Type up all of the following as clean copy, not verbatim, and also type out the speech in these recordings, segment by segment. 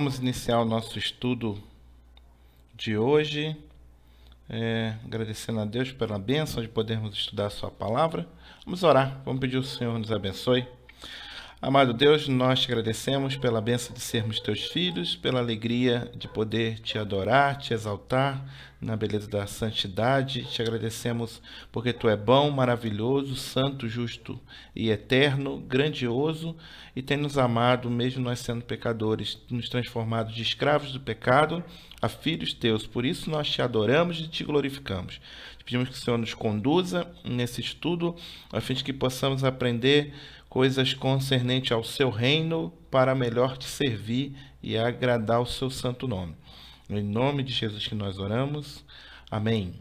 vamos iniciar o nosso estudo de hoje, agradecendo a Deus pela bênção de podermos estudar a sua palavra. Vamos orar, vamos pedir ao Senhor nos abençoe. Amado Deus, nós te agradecemos pela bênção de sermos teus filhos, pela alegria de poder te adorar, te exaltar na beleza da santidade. Te agradecemos porque tu é bom, maravilhoso, santo, justo e eterno, grandioso, e tem nos amado, mesmo nós sendo pecadores, nos transformado de escravos do pecado a filhos teus. Por isso nós te adoramos e te glorificamos. Te pedimos que o Senhor nos conduza nesse estudo, a fim de que possamos aprender coisas concernentes ao seu reino, para melhor te servir e agradar o seu santo nome. Em nome de Jesus que nós oramos. Amém.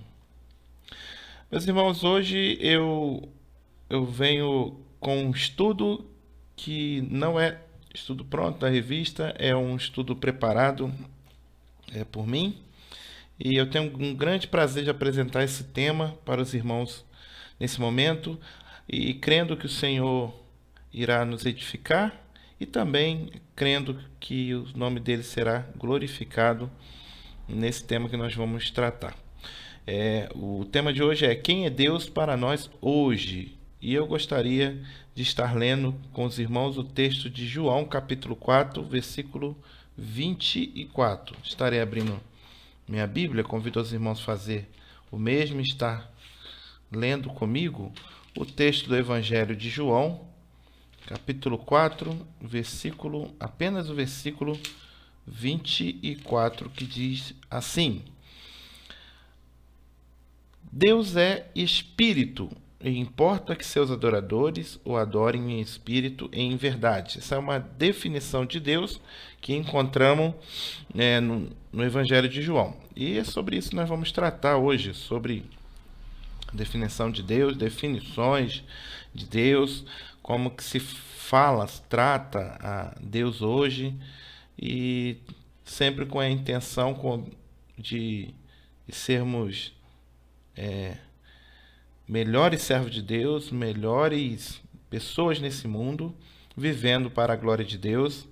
Meus irmãos, hoje eu venho com um estudo que não é estudo pronto da revista, é um estudo preparado por mim. E eu tenho um grande prazer de apresentar esse tema para os irmãos nesse momento, e crendo que o Senhor irá nos edificar e também crendo que o nome dele será glorificado nesse tema que nós vamos tratar. O tema de hoje é: quem é Deus para nós hoje? E eu gostaria de estar lendo com os irmãos o texto de João, capítulo 4, versículo 24. Estarei abrindo minha Bíblia, convido os irmãos a fazer o mesmo, estar lendo comigo o texto do Evangelho de João, capítulo 4, apenas o versículo 24, que diz assim: Deus é espírito, e importa que seus adoradores o adorem em espírito e em verdade. Essa é uma definição de Deus que encontramos no Evangelho de João. E é sobre isso que nós vamos tratar hoje, sobre a definição de Deus, definições de Deus, como que se fala, se trata a Deus hoje, e sempre com a intenção de sermos melhores servos de Deus, melhores pessoas nesse mundo, vivendo para a glória de Deus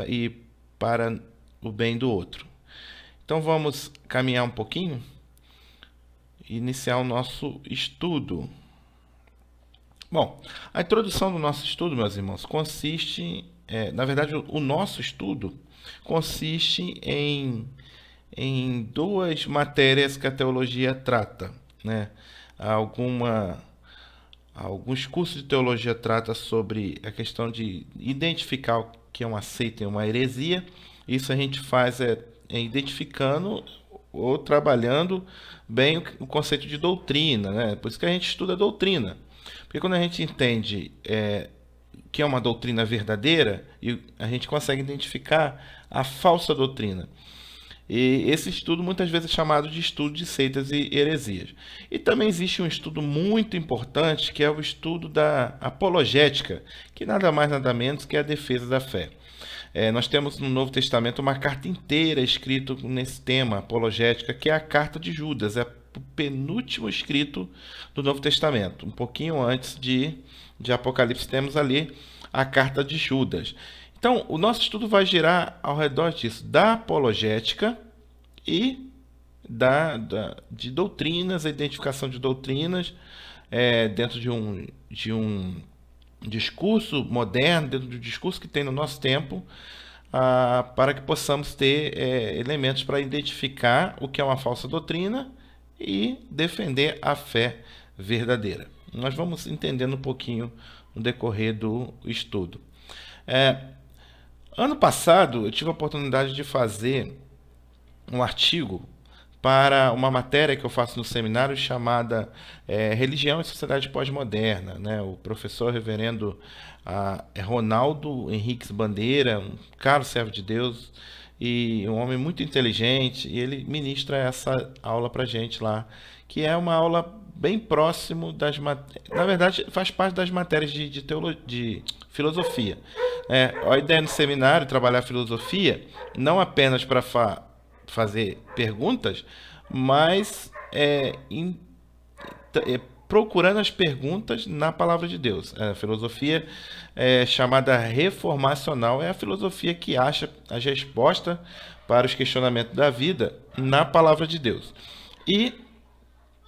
e para o bem do outro. Então vamos caminhar um pouquinho e iniciar o nosso estudo. Bom, a introdução do nosso estudo, meus irmãos, consiste, na verdade, o nosso estudo consiste em duas matérias que a teologia trata, né? Alguns cursos de teologia tratam sobre a questão de identificar o que é uma seita e uma heresia. Isso a gente faz identificando ou trabalhando bem o conceito de doutrina, né? Por isso que a gente estuda a doutrina. Porque quando a gente entende que é uma doutrina verdadeira, a gente consegue identificar a falsa doutrina. E esse estudo muitas vezes é chamado de estudo de seitas e heresias. E também existe um estudo muito importante, que é o estudo da apologética, que nada mais nada menos que a defesa da fé. Nós temos no Novo Testamento uma carta inteira escrita nesse tema, apologética, que é a carta de Judas, é o penúltimo escrito do Novo Testamento. Um pouquinho antes de Apocalipse temos ali a carta de Judas. Então, o nosso estudo vai girar ao redor disso, da apologética e de doutrinas, a identificação de doutrinas dentro de um discurso moderno, dentro do discurso que tem no nosso tempo, para que possamos ter elementos para identificar o que é uma falsa doutrina e defender a fé verdadeira. Nós vamos entendendo um pouquinho no decorrer do estudo. Ano passado, eu tive a oportunidade de fazer um artigo para uma matéria que eu faço no seminário chamada Religião e Sociedade Pós-Moderna, né? O professor reverendo Ronaldo Henriques Bandeira, um caro servo de Deus e um homem muito inteligente, e ele ministra essa aula para a gente lá, que é uma aula bem próximo das matérias, na verdade faz parte das matérias de filosofia. A ideia no seminário é trabalhar filosofia não apenas para fazer perguntas, mas procurando as perguntas na palavra de Deus. A filosofia chamada reformacional é a filosofia que acha as respostas para os questionamentos da vida na palavra de Deus. E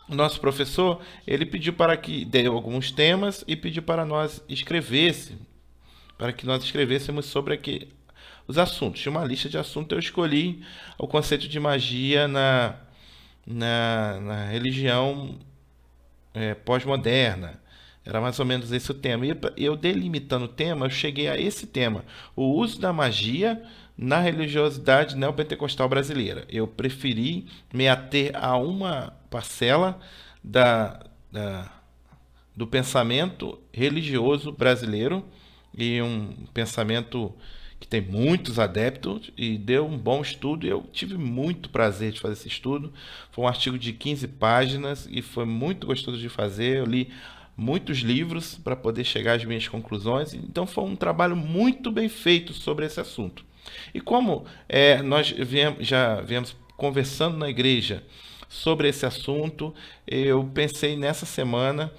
o nosso professor, ele pediu para que deu alguns temas e pediu para nós escrevêssemos sobre os assuntos. Tinha uma lista de assuntos, eu escolhi o conceito de magia na religião pós-moderna. Era mais ou menos esse o tema. E eu delimitando o tema, eu cheguei a esse tema: o uso da magia na religiosidade neopentecostal brasileira. Eu preferi me ater a uma parcela do pensamento religioso brasileiro, e um pensamento que tem muitos adeptos, e deu um bom estudo. Eu tive muito prazer de fazer esse estudo. Foi um artigo de 15 páginas e foi muito gostoso de fazer. Eu li muitos livros para poder chegar às minhas conclusões. Então foi um trabalho muito bem feito sobre esse assunto. E como nós já viemos conversando na igreja sobre esse assunto, eu pensei nessa semana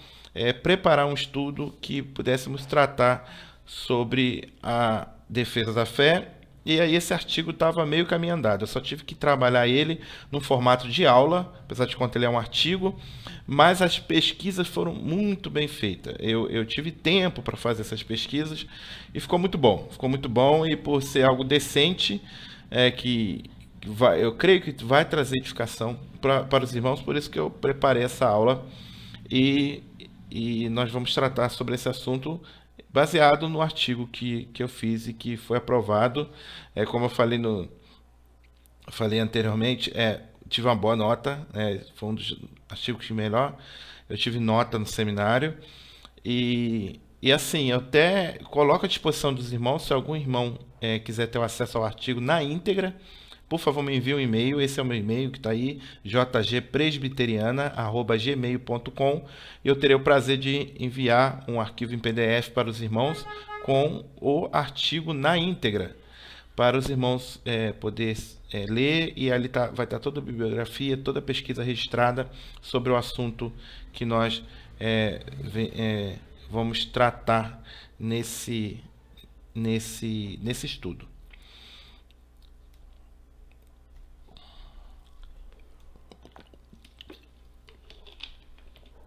preparar um estudo que pudéssemos tratar sobre a defesa da fé. E aí esse artigo estava meio caminho andado. Eu só tive que trabalhar ele no formato de aula, apesar de conter ele é um artigo, mas as pesquisas foram muito bem feitas. Eu tive tempo para fazer essas pesquisas e ficou muito bom. Ficou muito bom, e por ser algo decente, eu creio que vai trazer edificação para os irmãos, por isso que eu preparei essa aula. E nós vamos tratar sobre esse assunto baseado no artigo que eu fiz e que foi aprovado. Como eu falei anteriormente, tive uma boa nota, foi um dos artigos que melhor. Eu tive nota no seminário. E assim, eu até coloco à disposição dos irmãos, se algum irmão quiser ter acesso ao artigo na íntegra, por favor, me envie um e-mail. Esse é o meu e-mail que está aí, jgpresbiteriana@gmail.com. E eu terei o prazer de enviar um arquivo em PDF para os irmãos com o artigo na íntegra, para os irmãos poder ler, e ali vai estar toda a bibliografia, toda a pesquisa registrada sobre o assunto que nós vamos tratar nesse estudo.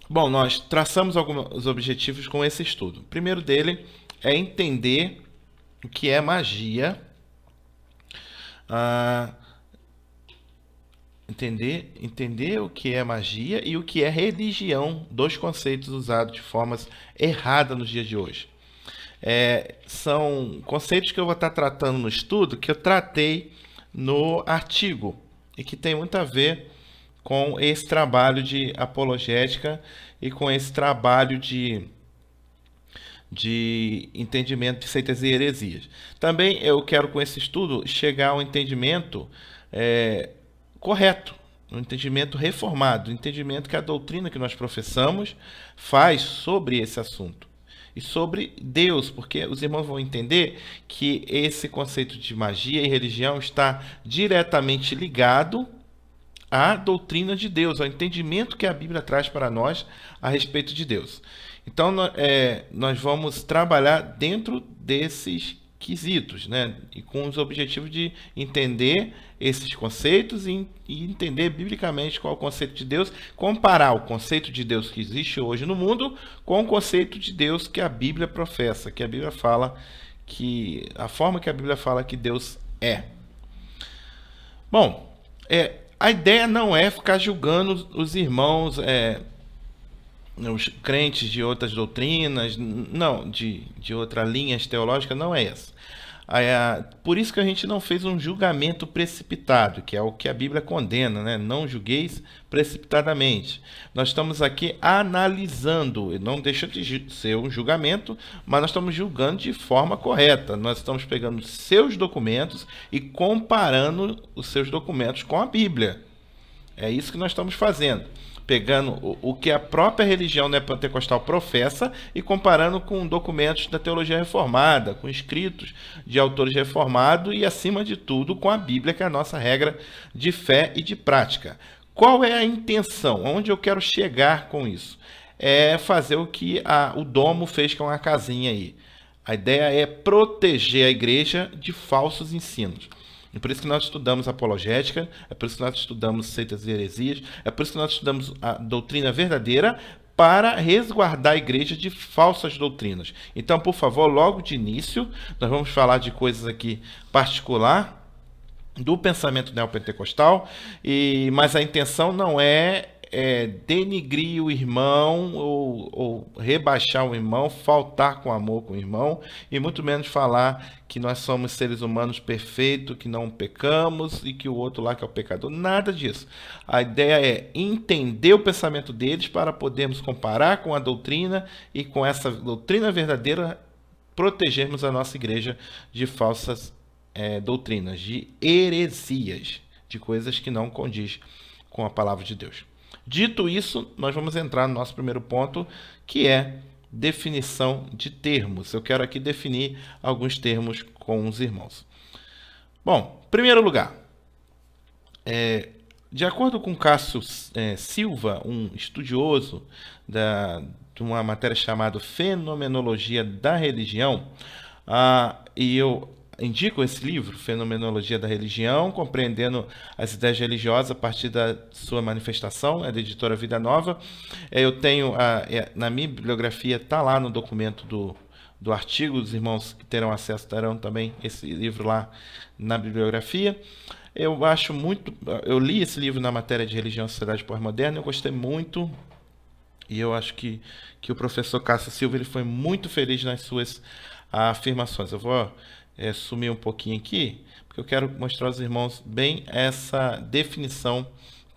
Bom, nós traçamos alguns objetivos com esse estudo. O primeiro dele é entender o que é magia, entender o que é magia e o que é religião, dois conceitos usados de formas erradas nos dias de hoje. São conceitos que eu vou estar tratando no estudo, que eu tratei no artigo, e que tem muito a ver com esse trabalho de apologética e com esse trabalho de entendimento de seitas e heresias. Também eu quero, com esse estudo, chegar ao entendimento correto, um entendimento reformado, um entendimento que a doutrina que nós professamos faz sobre esse assunto e sobre Deus, porque os irmãos vão entender que esse conceito de magia e religião está diretamente ligado à doutrina de Deus, ao entendimento que a Bíblia traz para nós a respeito de Deus. Então, nós vamos trabalhar dentro desses quesitos, né? E com os objetivos de entender esses conceitos e entender biblicamente qual é o conceito de Deus, comparar o conceito de Deus que existe hoje no mundo com o conceito de Deus que a Bíblia professa, que a Bíblia fala, a forma que a Bíblia fala que Deus é. Bom, a ideia não é ficar julgando os irmãos, os crentes de outras doutrinas, não, de outras linhas teológicas, não é essa. Por isso que a gente não fez um julgamento precipitado, que é o que a Bíblia condena, né? Não julgueis precipitadamente. Nós estamos aqui analisando, não deixa de ser um julgamento, mas nós estamos julgando de forma correta. Nós estamos pegando seus documentos e comparando os seus documentos com a Bíblia. É isso que nós estamos fazendo. Pegando o que a própria religião neopentecostal professa e comparando com documentos da teologia reformada, com escritos de autores reformados e, acima de tudo, com a Bíblia, que é a nossa regra de fé e de prática. Qual é a intenção? Onde eu quero chegar com isso? é fazer o que o domo fez com a casinha aí. A ideia é proteger a igreja de falsos ensinos. É por isso que nós estudamos apologética, é por isso que nós estudamos seitas e heresias, é por isso que nós estudamos a doutrina verdadeira, para resguardar a igreja de falsas doutrinas. Então, por favor, logo de início, nós vamos falar de coisas aqui particular do pensamento neopentecostal, mas a intenção não é denigrir o irmão ou rebaixar o irmão, faltar com amor com o irmão, e muito menos falar que nós somos seres humanos perfeitos, que não pecamos e que o outro lá que é o pecador. Nada disso. A ideia é entender o pensamento deles para podermos comparar com a doutrina e com essa doutrina verdadeira protegermos a nossa igreja de falsas doutrinas, de heresias, de coisas que não condiz com a palavra de Deus. Dito isso, nós vamos entrar no nosso primeiro ponto, que é definição de termos. Eu quero aqui definir alguns termos com os irmãos. Bom, em primeiro lugar, de acordo com Cássio Silva, um estudioso de uma matéria chamada Fenomenologia da Religião, e eu indico esse livro, Fenomenologia da Religião, compreendendo as ideias religiosas a partir da sua manifestação, é da editora Vida Nova. Eu tenho, na minha bibliografia, está lá no documento do artigo, os irmãos que terão acesso terão também esse livro lá na bibliografia. Eu acho muito, eu li esse livro na matéria de Religião e Sociedade Pós-Moderna, eu gostei muito, e eu acho que o professor Cássio Silva ele foi muito feliz nas suas afirmações. Eu vou sumir um pouquinho aqui, porque eu quero mostrar aos irmãos bem essa definição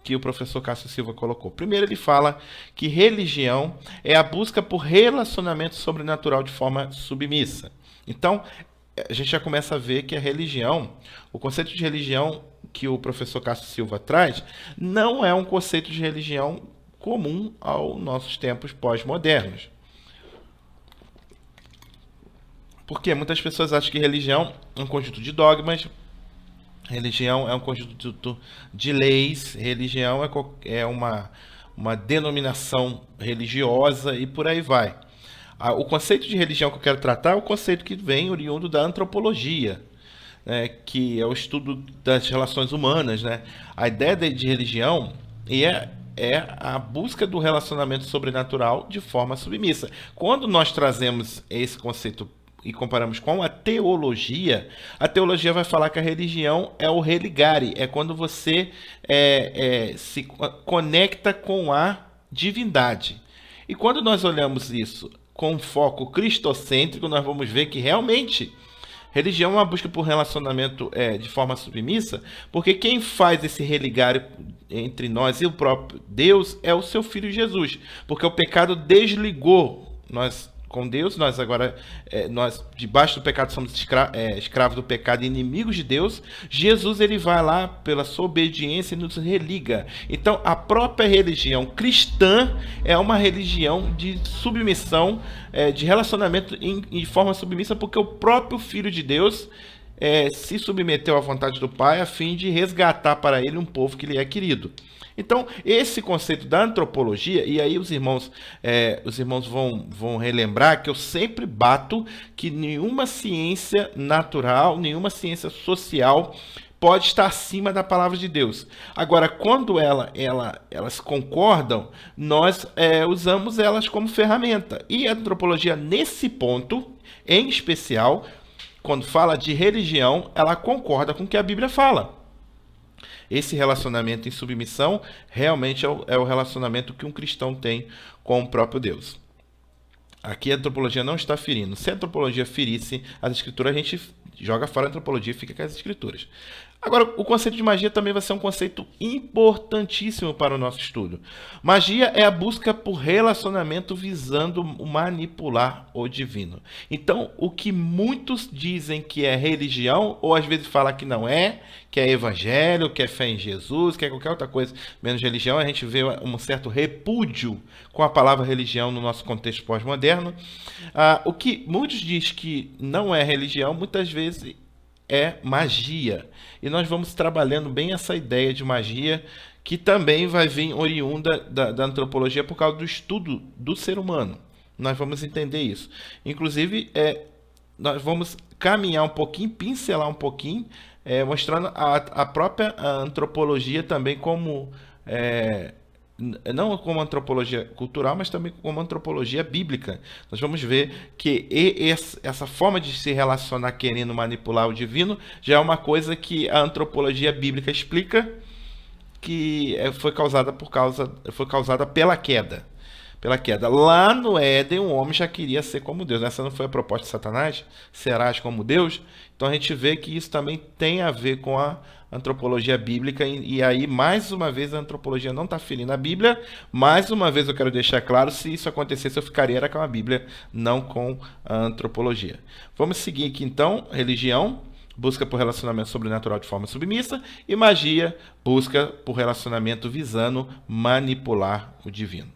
que o professor Cássio Silva colocou. Primeiro, ele fala que religião é a busca por relacionamento sobrenatural de forma submissa. Então, a gente já começa a ver que a religião, o conceito de religião que o professor Cássio Silva traz, não é um conceito de religião comum aos nossos tempos pós-modernos. Porque muitas pessoas acham que religião é um conjunto de dogmas, religião é um conjunto de leis, religião é uma denominação religiosa e por aí vai. O conceito de religião que eu quero tratar é o conceito que vem oriundo da antropologia, né, que é o estudo das relações humanas, né? A ideia de religião é a busca do relacionamento sobrenatural de forma submissa. Quando nós trazemos esse conceito e comparamos com a teologia vai falar que a religião é o religare, é quando você se conecta com a divindade. E quando nós olhamos isso com foco cristocêntrico, nós vamos ver que realmente religião é uma busca por relacionamento de forma submissa, porque quem faz esse religare entre nós e o próprio Deus é o seu Filho Jesus, porque o pecado desligou nós com Deus, nós agora, nós debaixo do pecado somos escravos do pecado e inimigos de Deus. Jesus ele vai lá pela sua obediência e nos religa. Então a própria religião cristã é uma religião de submissão, de relacionamento em forma submissa, porque o próprio Filho de Deus se submeteu à vontade do Pai a fim de resgatar para ele um povo que lhe é querido. Então, esse conceito da antropologia, e aí os irmãos vão relembrar que eu sempre bato que nenhuma ciência natural, nenhuma ciência social pode estar acima da palavra de Deus. Agora, quando elas concordam, nós usamos elas como ferramenta. E a antropologia, nesse ponto, em especial, quando fala de religião, ela concorda com o que a Bíblia fala. Esse relacionamento em submissão realmente é o relacionamento que um cristão tem com o próprio Deus. Aqui a antropologia não está ferindo. Se a antropologia ferisse as escrituras, a gente joga fora a antropologia e fica com as escrituras. Agora, o conceito de magia também vai ser um conceito importantíssimo para o nosso estudo. Magia é a busca por relacionamento visando manipular o divino. Então, o que muitos dizem que é religião, ou às vezes falam que não é, que é evangelho, que é fé em Jesus, que é qualquer outra coisa menos religião, a gente vê um certo repúdio com a palavra religião no nosso contexto pós-moderno. O que muitos dizem que não é religião, muitas vezes é magia. E nós vamos trabalhando bem essa ideia de magia, que também vai vir oriunda da antropologia por causa do estudo do ser humano. Nós vamos entender isso. Inclusive, nós vamos caminhar um pouquinho, pincelar um pouquinho, mostrando a própria antropologia também como, não como antropologia cultural, mas também como antropologia bíblica. Nós vamos ver que essa forma de se relacionar querendo manipular o divino já é uma coisa que a antropologia bíblica explica, que foi causada pela queda. Pela queda. Lá no Éden, o homem já queria ser como Deus. Essa não foi a proposta de Satanás? Serás como Deus? Então a gente vê que isso também tem a ver com a antropologia bíblica. E aí, mais uma vez, a antropologia não está ferindo a Bíblia. Mais uma vez, eu quero deixar claro, se isso acontecesse, eu ficaria era com a Bíblia, não com a antropologia. Vamos seguir aqui, então. Religião, busca por relacionamento sobrenatural de forma submissa. E magia, busca por relacionamento visando manipular o divino.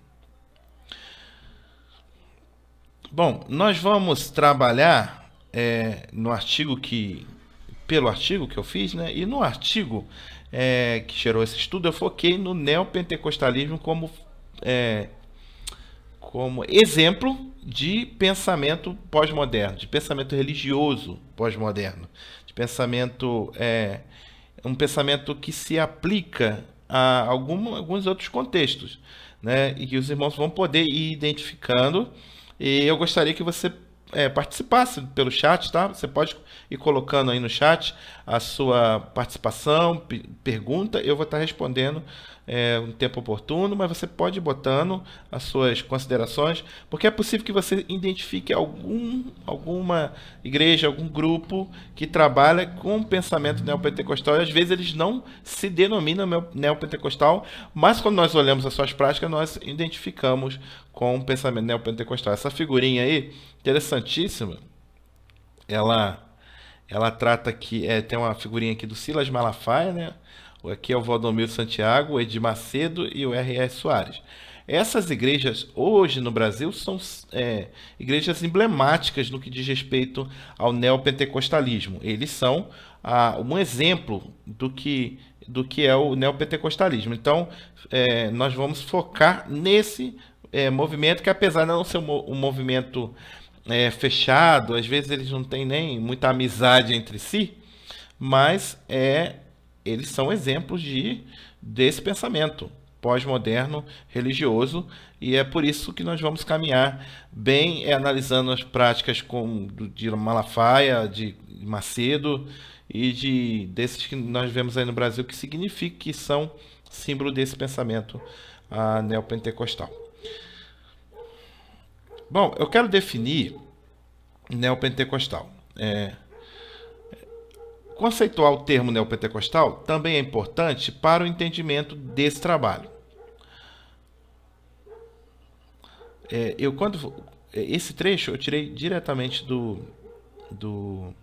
Bom, nós vamos trabalhar no artigo pelo artigo que eu fiz, né? E no artigo que gerou esse estudo, eu foquei no neopentecostalismo como exemplo de pensamento pós-moderno, de pensamento religioso pós-moderno, de pensamento um pensamento que se aplica a alguns outros contextos, né? E que os irmãos vão poder ir identificando. E eu gostaria que você participasse pelo chat, tá? Você pode ir colocando aí no chat a sua participação, pergunta, eu vou estar respondendo no tempo oportuno, mas você pode ir botando as suas considerações, porque é possível que você identifique alguma igreja, algum grupo que trabalha com o pensamento neopentecostal, e às vezes eles não se denominam neopentecostal, mas quando nós olhamos as suas práticas, nós identificamos com o pensamento neopentecostal. Essa figurinha aí, interessantíssima, ela trata aqui, tem uma figurinha aqui do Silas Malafaia, né? Aqui é o Valdomiro Santiago, o Edir Macedo e o R.S. Soares. Essas igrejas, hoje no Brasil, são igrejas emblemáticas no que diz respeito ao neopentecostalismo. Eles são um exemplo do que é o neopentecostalismo. Então, nós vamos focar nesse movimento, que apesar de não ser um movimento fechado, às vezes eles não têm nem muita amizade entre si, mas eles são exemplos desse pensamento pós-moderno religioso, e é por isso que nós vamos caminhar bem analisando as práticas de Malafaia, de Macedo e desses que nós vemos aí no Brasil, que significa que são símbolo desse pensamento neopentecostal. Bom, eu quero definir neopentecostal. Conceituar o termo neopentecostal também é importante para o entendimento desse trabalho. Esse trecho eu tirei diretamente do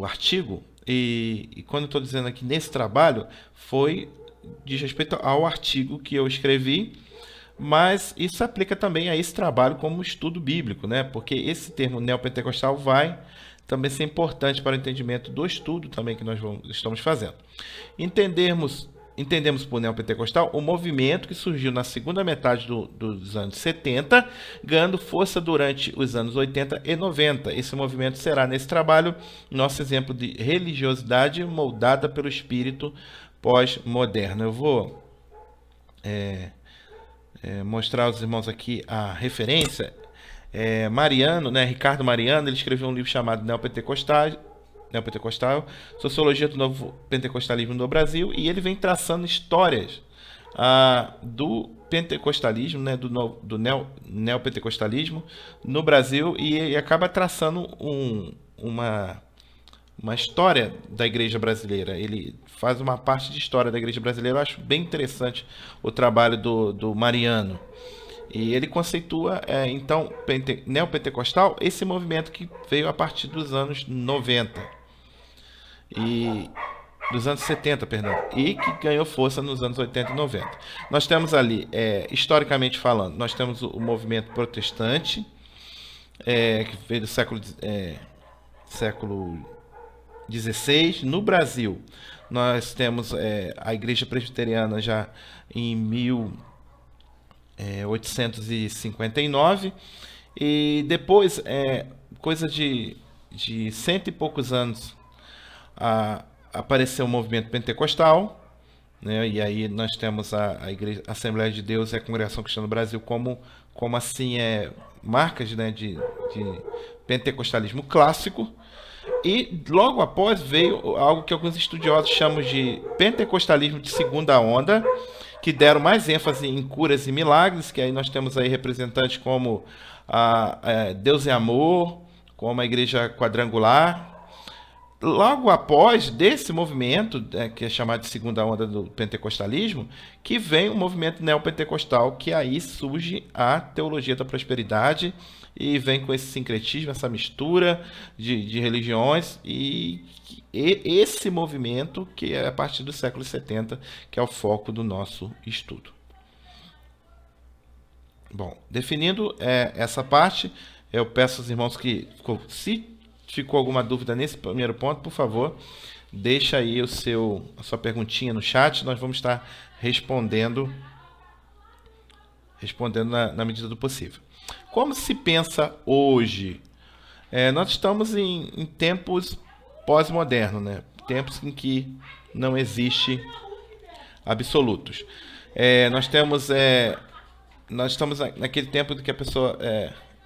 artigo, e quando eu estou dizendo aqui nesse trabalho, diz respeito ao artigo que eu escrevi, mas isso se aplica também a esse trabalho como estudo bíblico, né? Porque esse termo neopentecostal vai também ser importante para o entendimento do estudo também que nós estamos fazendo. Entendemos por neopentecostal o movimento que surgiu na segunda metade dos anos 70, ganhando força durante os anos 80 e 90. Esse movimento será, nesse trabalho, nosso exemplo de religiosidade moldada pelo espírito pós-moderno. Eu vou mostrar aos irmãos aqui a referência. Mariano, né, Ricardo Mariano, ele escreveu um livro chamado Neopentecostal, Sociologia do Novo Pentecostalismo no Brasil, e ele vem traçando histórias do pentecostalismo, né, do neopentecostalismo no Brasil, e acaba traçando uma história da igreja brasileira. Ele faz uma parte de história da igreja brasileira. Eu acho bem interessante o trabalho do Mariano. E ele conceitua, então, neopentecostal, esse movimento que veio a partir dos anos 90. Dos anos 70, perdão. E que ganhou força nos anos 80 e 90. Nós temos ali, historicamente falando, nós temos o movimento protestante, que veio do século XVI. No Brasil, Nós temos a Igreja Presbiteriana já em 1859 e depois, coisa de cento e poucos anos, apareceu o movimento pentecostal, né? E aí nós temos a Igreja, a Assembleia de Deus e a Congregação Cristã do Brasil como assim, marcas, né, de pentecostalismo clássico. E logo após veio algo que alguns estudiosos chamam de pentecostalismo de segunda onda, que deram mais ênfase em curas e milagres, que aí nós temos aí representantes como Deus é Amor, como a Igreja Quadrangular. Logo após desse movimento, que é chamado de segunda onda do pentecostalismo, que vem o movimento neopentecostal, que aí surge a teologia da prosperidade e vem com esse sincretismo, essa mistura de religiões e esse movimento que é a partir do século 70, que é o foco do nosso estudo. Bom, definindo essa parte, eu peço aos irmãos que, se ficou alguma dúvida nesse primeiro ponto, por favor, deixa aí a sua perguntinha no chat, nós vamos estar respondendo na medida do possível. Como se pensa hoje? Nós estamos em tempos pós-modernos, né? Tempos em que não existe absolutos. Nós estamos naquele tempo em que a pessoa...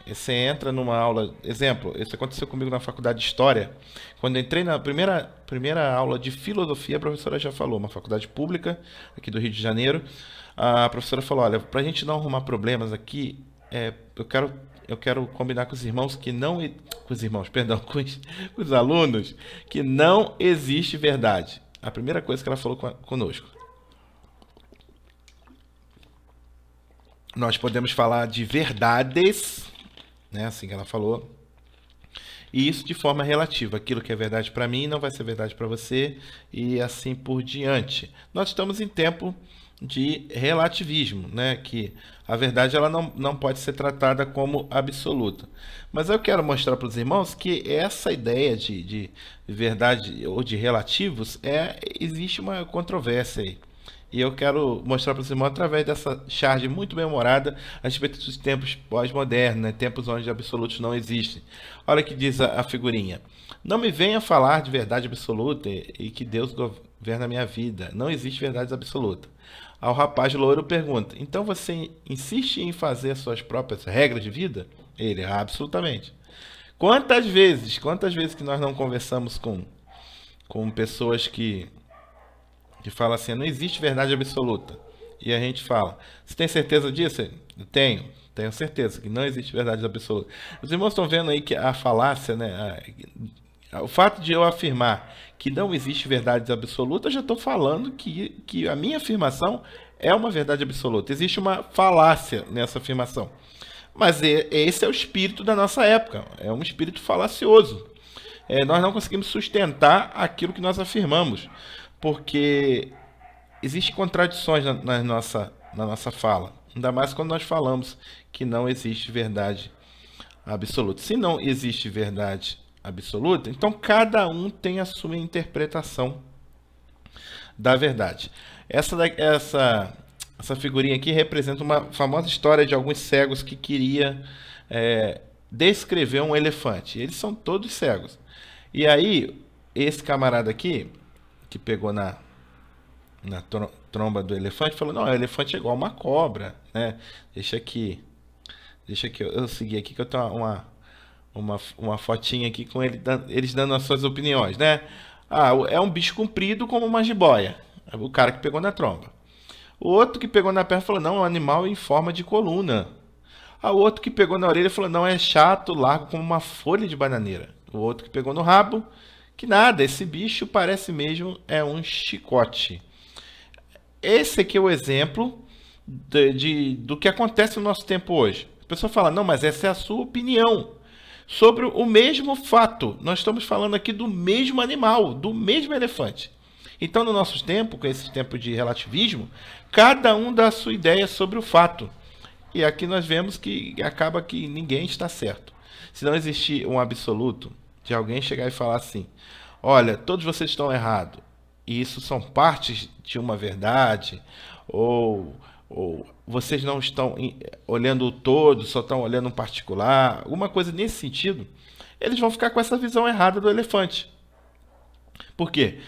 você entra numa aula, exemplo, isso aconteceu comigo na faculdade de História, quando entrei na primeira aula de Filosofia, a professora já falou, uma faculdade pública aqui do Rio de Janeiro, a professora falou, olha, para a gente não arrumar problemas aqui, eu quero combinar com os irmãos com os alunos, que não existe verdade. A primeira coisa que ela falou conosco. Nós podemos falar de verdades, né, assim que ela falou, e isso de forma relativa. Aquilo que é verdade para mim não vai ser verdade para você, e assim por diante. Nós estamos em tempo de relativismo, né, que a verdade ela não pode ser tratada como absoluta. Mas eu quero mostrar para os irmãos que essa ideia de verdade ou de relativos, existe uma controvérsia aí. E eu quero mostrar para os irmãos, através dessa charge muito bem humorada, a respeito dos tempos pós-modernos, né? Tempos onde absolutos não existem. Olha o que diz a figurinha. Não me venha falar de verdade absoluta e que Deus governa a minha vida. Não existe verdade absoluta. Ao rapaz louro pergunta, então você insiste em fazer as suas próprias regras de vida? Ele, absolutamente. Quantas vezes que nós não conversamos com pessoas que fala assim, não existe verdade absoluta. E a gente fala, você tem certeza disso? Eu tenho certeza que não existe verdade absoluta. Os irmãos estão vendo aí que a falácia, né? O fato de eu afirmar que não existe verdade absoluta, eu já estou falando que a minha afirmação é uma verdade absoluta. Existe uma falácia nessa afirmação. Mas esse é o espírito da nossa época. É um espírito falacioso. Nós não conseguimos sustentar aquilo que nós afirmamos, porque existem contradições na nossa fala. Ainda mais quando nós falamos que não existe verdade absoluta. Se não existe verdade absoluta, então cada um tem a sua interpretação da verdade. Essa figurinha aqui representa uma famosa história de alguns cegos que queria descrever um elefante. Eles são todos cegos. E aí, esse camarada aqui, que pegou na tromba do elefante, falou, não, o elefante é igual uma cobra, né? Deixa aqui eu seguir aqui, que eu tenho uma fotinha aqui com eles dando as suas opiniões, né? É um bicho comprido como uma jiboia, o cara que pegou na tromba. O outro que pegou na perna falou, não, é um animal em forma de coluna. O outro que pegou na orelha falou, não, é chato, largo como uma folha de bananeira. O outro que pegou no rabo, que nada, esse bicho parece mesmo um chicote. Esse aqui é o exemplo do que acontece no nosso tempo hoje. A pessoa fala, não, mas essa é a sua opinião sobre o mesmo fato. Nós estamos falando aqui do mesmo animal, do mesmo elefante. Então, no nosso tempo, com esse tempo de relativismo, cada um dá a sua ideia sobre o fato. E aqui nós vemos que acaba que ninguém está certo. Se não existir um absoluto, de alguém chegar e falar assim, olha, todos vocês estão errados, e isso são partes de uma verdade, ou vocês não estão olhando o todo, só estão olhando um particular, alguma coisa nesse sentido, eles vão ficar com essa visão errada do elefante. Por quê?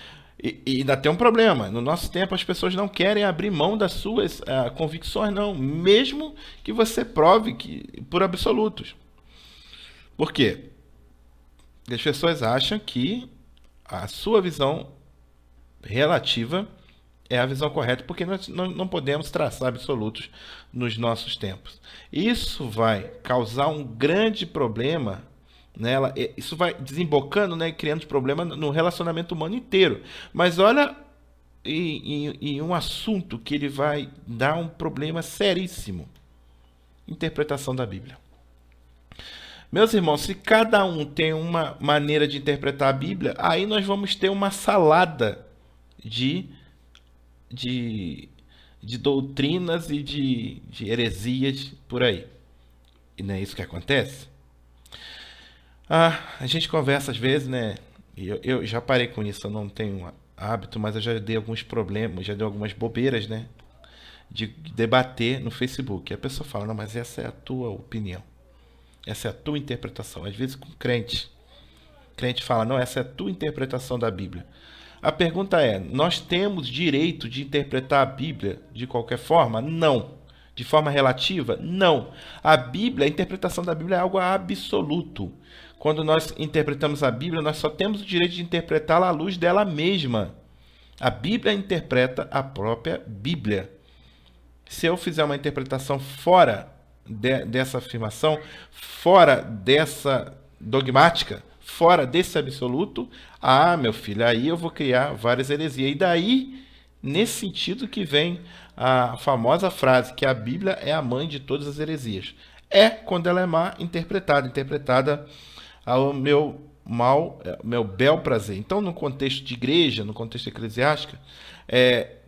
E ainda tem um problema. No nosso tempo, as pessoas não querem abrir mão das suas convicções, não. Mesmo que você prove que por absolutos. Por quê? As pessoas acham que a sua visão relativa é a visão correta, porque nós não podemos traçar absolutos nos nossos tempos. Isso vai causar um grande problema nela, isso vai desembocando, né, criando problema no relacionamento humano inteiro. Mas olha, em um assunto que ele vai dar um problema seríssimo: interpretação da Bíblia. Meus irmãos, se cada um tem uma maneira de interpretar a Bíblia, aí nós vamos ter uma salada de doutrinas e de heresias por aí. E não é isso que acontece? A gente conversa às vezes, né? E eu já parei com isso, eu não tenho hábito, mas eu já dei alguns problemas, já dei algumas bobeiras, né? De debater no Facebook. E a pessoa fala: não, mas essa é a tua opinião. Essa é a tua interpretação. Às vezes com crente. Crente fala: não, essa é a tua interpretação da Bíblia. A pergunta é: nós temos direito de interpretar a Bíblia de qualquer forma? Não. De forma relativa? Não. A Bíblia, a interpretação da Bíblia é algo absoluto. Quando nós interpretamos a Bíblia, nós só temos o direito de interpretá-la à luz dela mesma. A Bíblia interpreta a própria Bíblia. Se eu fizer uma interpretação fora dessa afirmação, fora dessa dogmática, fora desse absoluto, meu filho, aí eu vou criar várias heresias. E daí, nesse sentido que vem a famosa frase que a Bíblia é a mãe de todas as heresias. É quando ela é mal interpretada ao meu bel prazer. Então, no contexto de igreja, no contexto eclesiástico,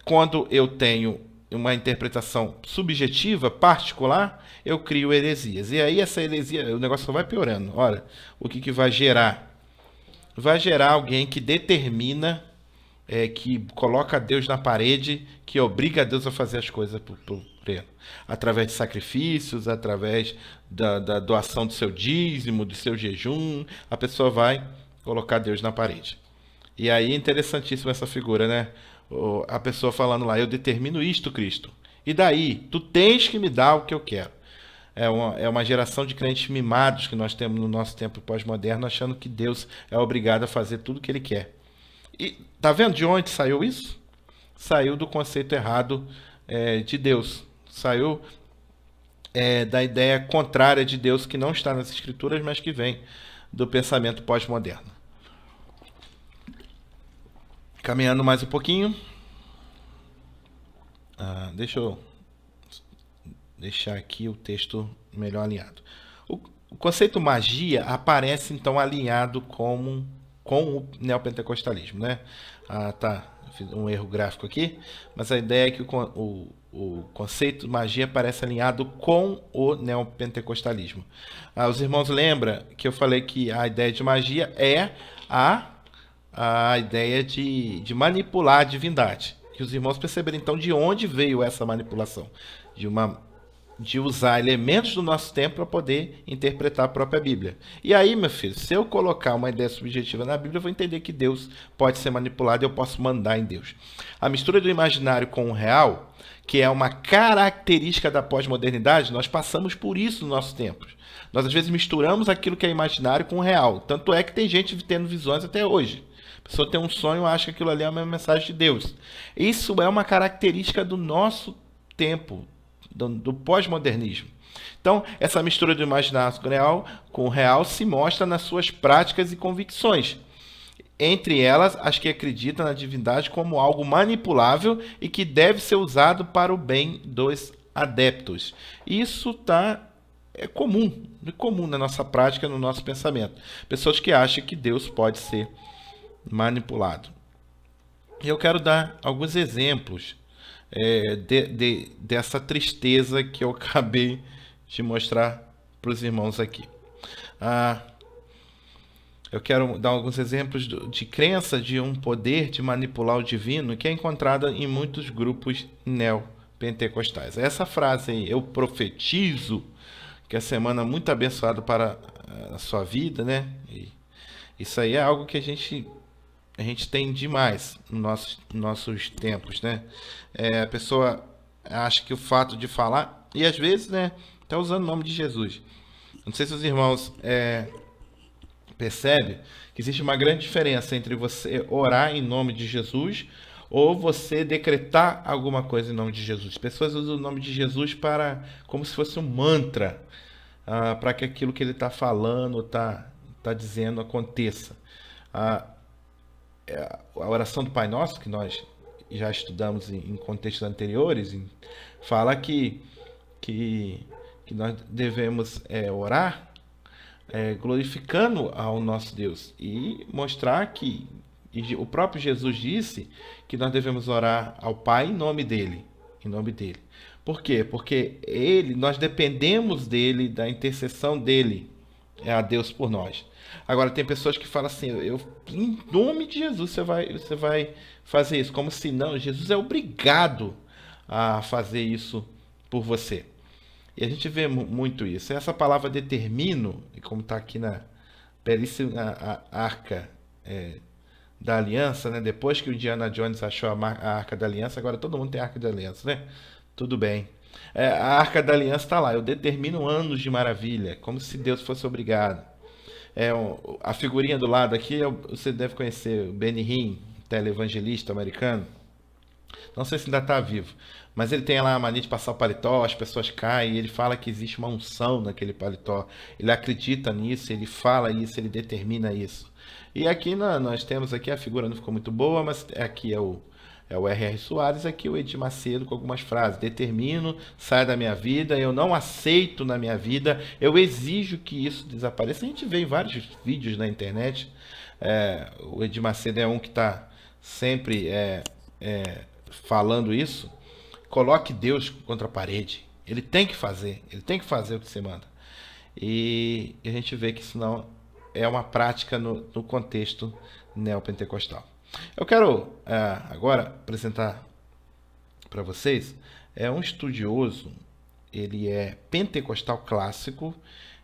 quando eu tenho uma interpretação subjetiva, particular, eu crio heresias. E aí essa heresia, o negócio só vai piorando. Olha, o que vai gerar? Vai gerar alguém que determina, que coloca Deus na parede, que obriga Deus a fazer as coisas por ele. Através de sacrifícios, através da doação do seu dízimo, do seu jejum, a pessoa vai colocar Deus na parede. E aí é interessantíssima essa figura, né? A pessoa falando lá: eu determino isto, Cristo. E daí? Tu tens que me dar o que eu quero. É uma geração de crentes mimados que nós temos no nosso tempo pós-moderno, achando que Deus é obrigado a fazer tudo o que ele quer. E tá vendo de onde saiu isso? Saiu do conceito errado de Deus. Saiu da ideia contrária de Deus, que não está nas Escrituras, mas que vem do pensamento pós-moderno. Caminhando mais um pouquinho. Deixa eu deixar aqui o texto melhor alinhado. O conceito magia aparece então alinhado com o neopentecostalismo, né? Tá, fiz um erro gráfico aqui, mas a ideia é que o conceito magia aparece alinhado com o neopentecostalismo. Os irmãos lembram que eu falei que a ideia de magia é a ideia de manipular a divindade. Que os irmãos perceberam então de onde veio essa manipulação, de usar elementos do nosso tempo para poder interpretar a própria Bíblia. E aí, meu filho, se eu colocar uma ideia subjetiva na Bíblia, eu vou entender que Deus pode ser manipulado e eu posso mandar em Deus. A mistura do imaginário com o real, que é uma característica da pós-modernidade, nós passamos por isso nos nossos tempos. Nós às vezes misturamos aquilo que é imaginário com o real. Tanto é que tem gente tendo visões até hoje. A pessoa tem um sonho e acha que aquilo ali é uma mensagem de Deus. Isso é uma característica do nosso tempo, do pós-modernismo. Então, essa mistura do imaginário com o real se mostra nas suas práticas e convicções. Entre elas, as que acreditam na divindade como algo manipulável e que deve ser usado para o bem dos adeptos. Isso é comum na nossa prática, no nosso pensamento. Pessoas que acham que Deus pode ser manipulado. E eu quero dar alguns exemplos dessa tristeza que eu acabei de mostrar para os irmãos aqui. Eu quero dar alguns exemplos de crença de um poder de manipular o divino que é encontrada em muitos grupos neopentecostais. Essa frase aí, eu profetizo, que é a semana muito abençoada para a sua vida, né? E isso aí é algo que a gente tem demais nos nossos tempos, né? A pessoa acha que o fato de falar, e às vezes, né, tá usando o nome de Jesus. Não sei se os irmãos percebem que existe uma grande diferença entre você orar em nome de Jesus ou você decretar alguma coisa em nome de Jesus. Pessoas usam o nome de Jesus para como se fosse um mantra, para que aquilo que ele está falando, tá dizendo aconteça. Ah, a oração do Pai Nosso, que nós já estudamos em contextos anteriores, fala que, que nós devemos orar glorificando ao nosso Deus e mostrar que o próprio Jesus disse que nós devemos orar ao Pai em nome dele, em nome dele. Por quê? Porque nós dependemos dele, da intercessão dele, a Deus por nós. Agora tem pessoas que falam assim, em nome de Jesus você vai fazer isso, como se não, Jesus é obrigado a fazer isso por você. E a gente vê muito isso. Essa palavra determino, e como está aqui na belíssima arca da aliança, né? Depois que o Indiana Jones achou a arca da aliança, agora todo mundo tem a arca da aliança, né? Tudo bem. A arca da aliança está lá. Eu determino anos de maravilha, como se Deus fosse obrigado. A figurinha do lado aqui, você deve conhecer o Benny Hinn, televangelista americano. Não sei se ainda está vivo, mas ele tem lá a mania de passar o paletó, as pessoas caem, e ele fala que existe uma unção naquele paletó. Ele acredita nisso, ele fala isso, ele determina isso. E aqui nós temos aqui, a figura não ficou muito boa, mas aqui é o R.R. Soares, aqui o Edir Macedo com algumas frases. Determino, sai da minha vida, eu não aceito na minha vida, eu exijo que isso desapareça. A gente vê em vários vídeos na internet. O Edir Macedo é um que está sempre falando isso. Coloque Deus contra a parede. Ele tem que fazer o que você manda. E a gente vê que isso não é uma prática no contexto neopentecostal. Eu quero agora apresentar para vocês um estudioso. Ele é pentecostal clássico.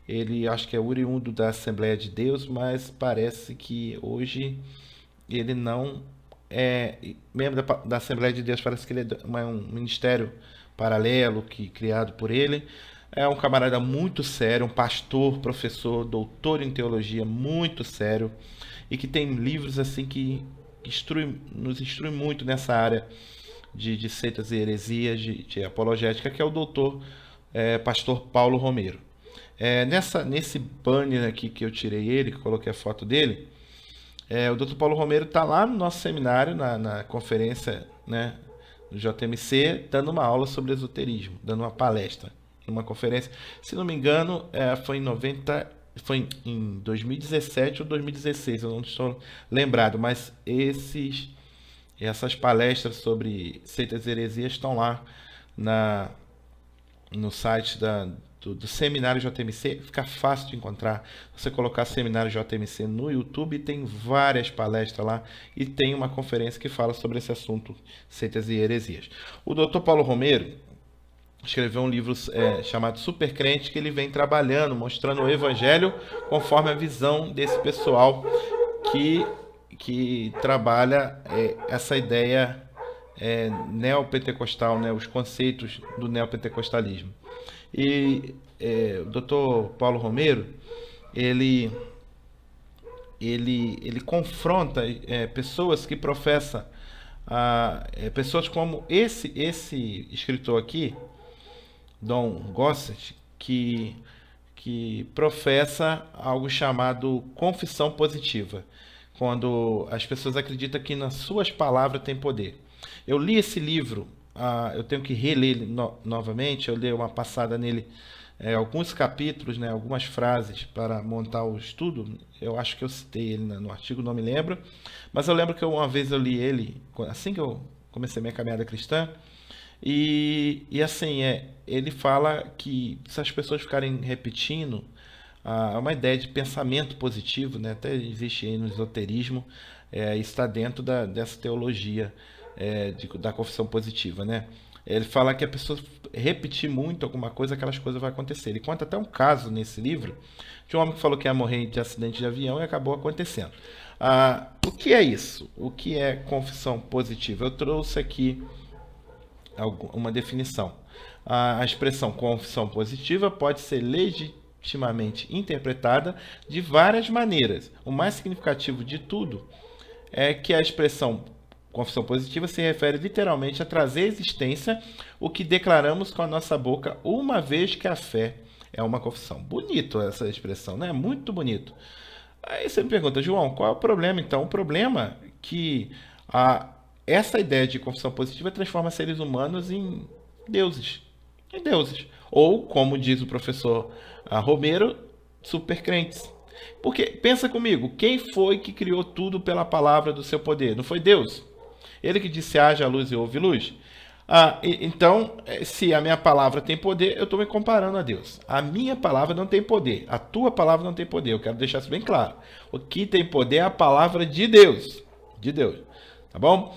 Ele acho que é oriundo da Assembleia de Deus, mas parece que hoje ele não membro da Assembleia de Deus. Parece que ele é um ministério paralelo criado por ele. É um camarada muito sério, um pastor, professor, doutor em teologia, muito sério, e que tem livros assim que nos instrui muito nessa área de seitas e heresias, de apologética, que é o doutor pastor Paulo Romero. Nesse banner aqui que eu tirei ele, que eu coloquei a foto dele, o Dr. Paulo Romero está lá no nosso seminário, na conferência, né, do JMC, dando uma aula sobre esoterismo, dando uma palestra, numa conferência. Se não me engano, foi em 2017 ou 2016, eu não estou lembrado, mas essas palestras sobre seitas e heresias estão lá no site do Seminário JMC. Fica fácil de encontrar. Você colocar Seminário JMC no YouTube, tem várias palestras lá e tem uma conferência que fala sobre esse assunto, seitas e heresias. O Dr. Paulo Romero escreveu um livro chamado Super Crente, que ele vem trabalhando, mostrando o evangelho conforme a visão desse pessoal que trabalha essa ideia neopentecostal, né, os conceitos do neopentecostalismo. E o Dr. Paulo Romero, ele confronta pessoas que professam, pessoas como esse escritor aqui, Don Gossett, que professa algo chamado confissão positiva, quando as pessoas acreditam que nas suas palavras tem poder. Eu li esse livro, eu tenho que reler ele novamente. Eu dei uma passada nele, alguns capítulos, né, algumas frases para montar o estudo. Eu acho que eu citei ele no artigo, não me lembro, mas eu lembro que uma vez eu li ele assim que eu comecei minha caminhada cristã. E assim, ele fala que se as pessoas ficarem repetindo uma ideia de pensamento positivo, né? Até existe aí no esoterismo, está dentro dessa teologia da confissão positiva, né? Ele fala que a pessoa repetir muito alguma coisa, aquelas coisas vão acontecer. Ele conta até um caso nesse livro de um homem que falou que ia morrer de acidente de avião e acabou acontecendo. O que é isso? O que é confissão positiva? Eu trouxe aqui uma definição. A expressão confissão positiva pode ser legitimamente interpretada de várias maneiras. O mais significativo de tudo é que a expressão confissão positiva se refere literalmente a trazer à existência o que declaramos com a nossa boca, uma vez que a fé é uma confissão. Bonito essa expressão, né? Muito bonito. Aí você me pergunta, João, qual é o problema então? O problema é que essa ideia de confissão positiva transforma seres humanos em deuses. Em deuses. Ou, como diz o professor Romero, supercrentes. Porque, pensa comigo, quem foi que criou tudo pela palavra do seu poder? Não foi Deus? Ele que disse, haja luz e houve luz. Então, se a minha palavra tem poder, eu estou me comparando a Deus. A minha palavra não tem poder. A tua palavra não tem poder. Eu quero deixar isso bem claro. O que tem poder é a palavra de Deus. De Deus. Tá bom?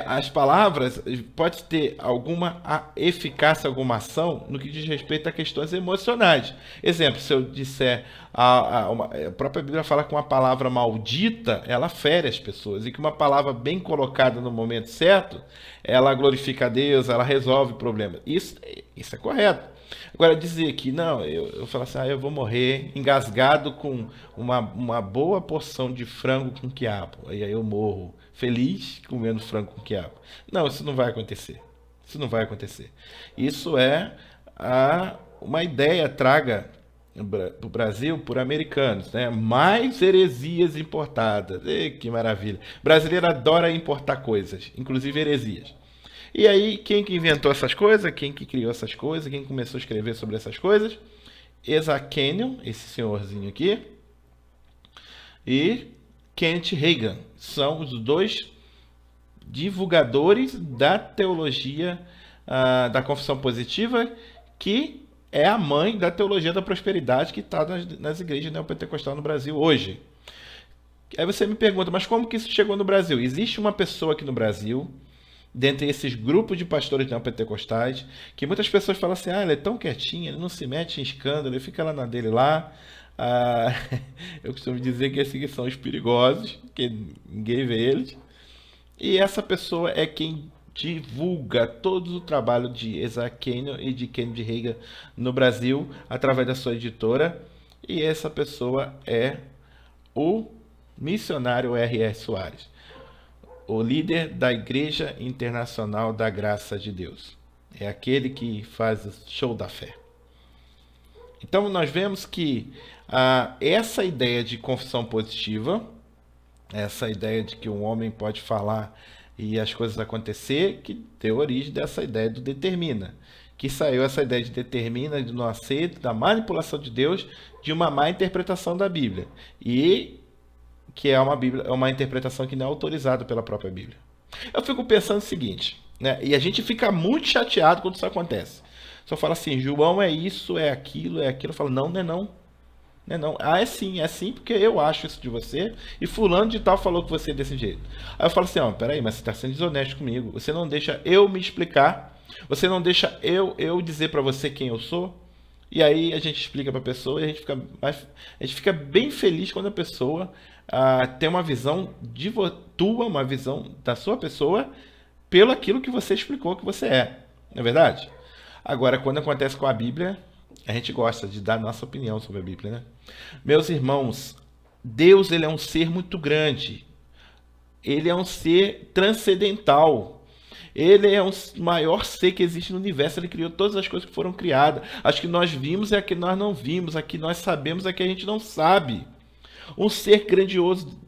As palavras pode ter alguma eficácia, alguma ação no que diz respeito a questões emocionais. Exemplo, se eu disser, a própria Bíblia fala que uma palavra maldita, ela fere as pessoas, e que uma palavra bem colocada no momento certo, ela glorifica a Deus, ela resolve problemas. Isso é correto. Agora, dizer que, não, eu falo assim, eu vou morrer engasgado com uma boa porção de frango com quiabo, e aí eu morro feliz comendo frango com quiabo. Não, isso não vai acontecer. Isso não vai acontecer. Isso é uma ideia traga para o Brasil por americanos, né? Mais heresias importadas. Que maravilha. O brasileiro adora importar coisas, inclusive heresias. E aí, quem que inventou essas coisas? Quem que criou essas coisas? Quem começou a escrever sobre essas coisas? Isaac Kenyon, esse senhorzinho aqui, e Kenneth Reagan. São os dois divulgadores da teologia da confissão positiva, que é a mãe da teologia da prosperidade que está nas igrejas neopentecostais no Brasil hoje. Aí você me pergunta, mas como que isso chegou no Brasil? Existe uma pessoa aqui no Brasil, dentre esses grupos de pastores neopentecostais, que muitas pessoas falam assim, ele é tão quietinho, ele não se mete em escândalo, ele fica lá na dele lá. Eu costumo dizer que esses são os perigosos, que ninguém vê eles. E essa pessoa é quem divulga todo o trabalho de Isaac Kenyon e de Kenneth Reagan no Brasil, através da sua editora. E essa pessoa é o missionário R.R. Soares, o líder da Igreja Internacional da Graça de Deus. É aquele que faz o show da fé. Então, nós vemos que essa ideia de confissão positiva, essa ideia de que um homem pode falar e as coisas acontecer, que deu origem dessa ideia do determina. Que saiu essa ideia de determina, de não aceito, da manipulação de Deus, de uma má interpretação da Bíblia. E que é uma interpretação que não é autorizada pela própria Bíblia. Eu fico pensando o seguinte, né? E a gente fica muito chateado quando isso acontece. Só fala assim, João é isso, é aquilo, é aquilo. Eu falo, não, não é não. Não é não. É sim, porque eu acho isso de você, e fulano de tal falou que você é desse jeito. Aí eu falo assim, peraí, mas você está sendo desonesto comigo. Você não deixa eu me explicar, você não deixa eu dizer para você quem eu sou. E aí a gente explica para a pessoa e a gente fica bem feliz quando a pessoa tem uma visão uma visão da sua pessoa pelo aquilo que você explicou que você é. Não é verdade? Agora, quando acontece com a Bíblia, a gente gosta de dar nossa opinião sobre a Bíblia, né? Meus irmãos, Deus, ele é um ser muito grande. Ele é um ser transcendental. Ele é o maior ser que existe no universo. Ele criou todas as coisas que foram criadas. As que nós vimos e as que nós não vimos. As que nós sabemos e as que a gente não sabe. Um ser grandioso